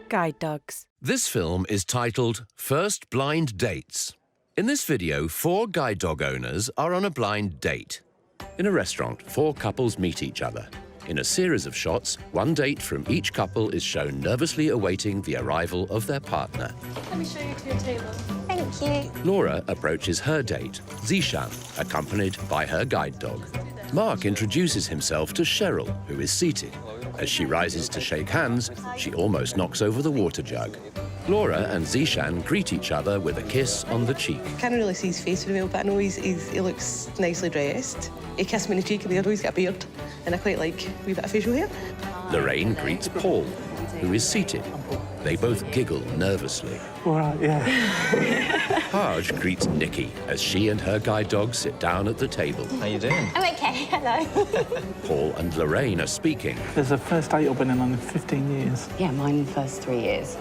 Guide dogs. This film is titled First Blind Dates. In this video, 4 guide dog owners are on a blind date. In a restaurant, 4 couples meet each other. In a series of shots, one date from each couple is shown nervously awaiting the arrival of their partner. Let me show you to your table. Thank you. Laura approaches her date, Zishan, accompanied by her guide dog. Mark introduces himself to Cheryl, who is seated. As she rises to shake hands, she almost knocks over the water jug. Laura and Zishan greet each other with a kiss on the cheek. I can't really see his face very well, but I know he looks nicely dressed. He kissed me on the cheek and the other he's got a beard, and I quite like a wee bit of facial hair. Lorraine greets Paul, who is seated. They both giggle nervously. All right, yeah. Haj greets Nikki as she and her guide dog sit down at the table. How you doing? I'm okay, hello. Paul and Lorraine are speaking. There's a first date I've been in on 15 years. Yeah, mine the first 3 years.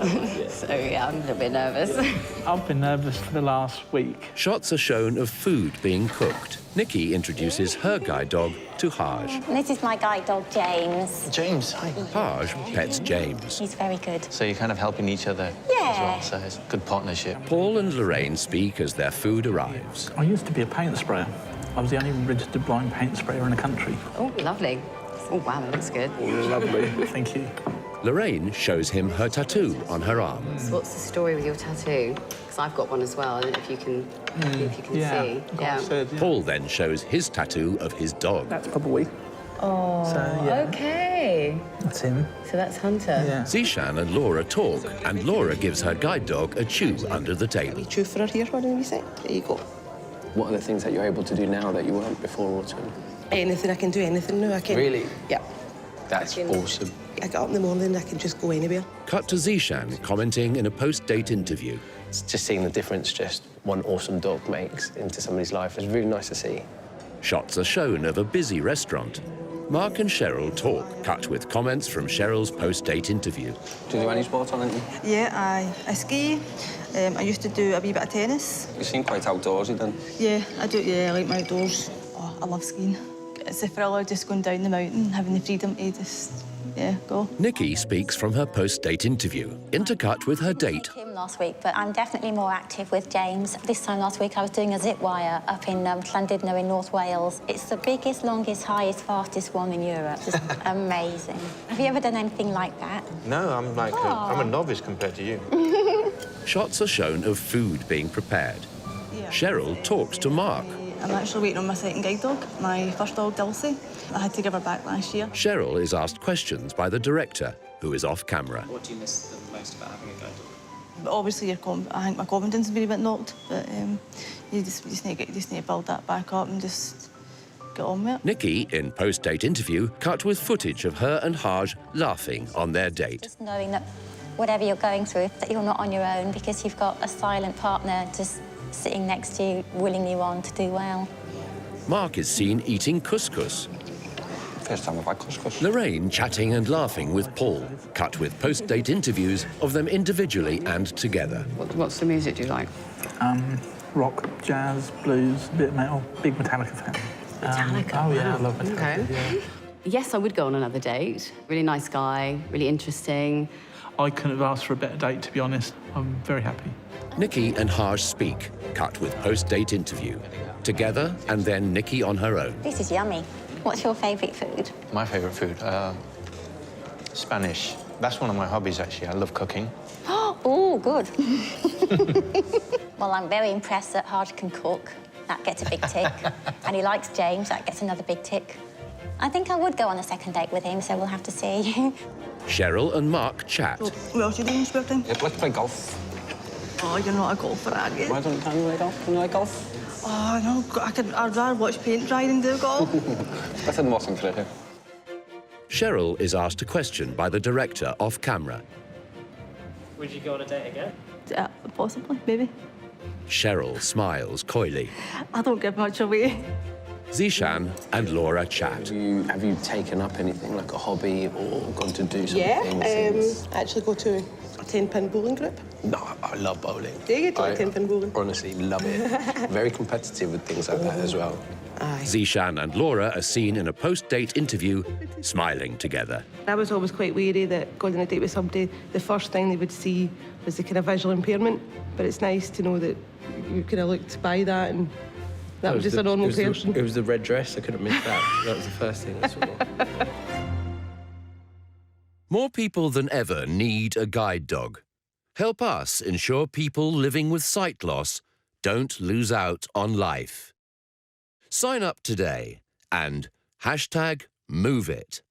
So, yeah, I'm a little bit nervous. I've been nervous for the last week. Shots are shown of food being cooked. Nikki introduces her guide dog to Haj. This is my guide dog, James. James, hi. Haj pets James. He's very good. So you're kind of helping each other as well, so it's a good partnership. Paul and Lorraine speak as their food arrives. I used to be a paint sprayer. I was the only registered blind paint sprayer in the country. Oh, lovely. Oh, wow, that looks good. Lovely, thank you. Lorraine shows him her tattoo on her arm. So what's the story with your tattoo? Because I've got one as well, I don't know if you can, see. Yeah. Paul then shows his tattoo of his dog. That's probably. Oh, So, yeah. OK. That's him. So that's Hunter. Yeah. Zishan and Laura talk, and Laura gives her guide dog a chew under the table. Chew for her here, one of these. There you go. What are the things that you're able to do now that you weren't before autumn? Anything I can do, anything now I can. Really? Yeah. That's awesome. I get up in the morning, I can just go anywhere. Cut to Zishan commenting in a post-date interview. It's just seeing the difference just one awesome dog makes into somebody's life. It's really nice to see. Shots are shown of a busy restaurant. Mark and Cheryl talk, cut with comments from Cheryl's post-date interview. Do you do any sport on it? Yeah, I ski. I used to do a wee bit of tennis. You seem quite outdoorsy then. Yeah, I do. Yeah, I like my outdoors. Oh, I love skiing. It's the thrill of just going down the mountain, having the freedom to just, go. Nikki speaks from her post-date interview, intercut with her date. Him last week, but I'm definitely more active with James. This time last week, I was doing a zip wire up in Llandudno in North Wales. It's the biggest, longest, highest, fastest one in Europe. Just amazing. Have you ever done anything like that? No, I'm like I'm a novice compared to you. Shots are shown of food being prepared. Cheryl talks to Mark. I'm actually waiting on my second guide dog, my first dog, Dulcie. I had to give her back last year. Cheryl is asked questions by the director, who is off camera. What do you miss the most about having a guide dog? But obviously, I think my confidence has been a bit knocked, but you just need to build that back up and just get on with it. Nikki, in post-date interview, cut with footage of her and Haj laughing on their date. Just knowing that whatever you're going through, that you're not on your own because you've got a silent partner just sitting next to you, willing you on to do well. Mark is seen eating couscous. First time I've had couscous. Lorraine chatting and laughing with Paul, cut with post-date interviews of them individually and together. What's the music do you like? Rock, jazz, blues, a bit of metal, big Metallica fan. Metallica, Oh, yeah, wow. I love Metallica, Okay. yeah. Yes, I would go on another date. Really nice guy, really interesting. I couldn't have asked for a better date, to be honest. I'm very happy. Nikki and Haj speak, cut with post-date interview. Together, and then Nikki on her own. This is yummy. What's your favourite food? My favourite food? Spanish. That's one of my hobbies, actually. I love cooking. Oh, good. Well, I'm very impressed that Haj can cook. That gets a big tick. And he likes James. That gets another big tick. I think I would go on a second date with him, so we'll have to see. Cheryl and Mark chat. What else are you doing in spare time? Yeah, let's play golf. Oh, you're not a golfer, are you? Why don't you play golf? Can you like golf? Oh, no, I'd rather watch paint dry than do golf. That's an awesome player. Cheryl is asked a question by the director off camera. Would you go on a date again? Yeah, possibly, maybe. Cheryl smiles coyly. I don't give much away. Zishan and Laura chat. Have you taken up anything like a hobby or gone to do something? Yeah, I actually go to a 10-pin bowling group. No, I love bowling. Do you get to like 10-pin bowling? Honestly, love it. Very competitive with things like that as well. Aye. Zishan and Laura are seen in a post-date interview smiling together. I was always quite wary that going on a date with somebody, the first thing they would see was the kind of visual impairment. But it's nice to know that you kind of looked by that and that was just a normal person. It was the red dress. I couldn't miss that. That was the first thing I saw. More people than ever need a guide dog. Help us ensure people living with sight loss don't lose out on life. Sign up today and #MoveIt.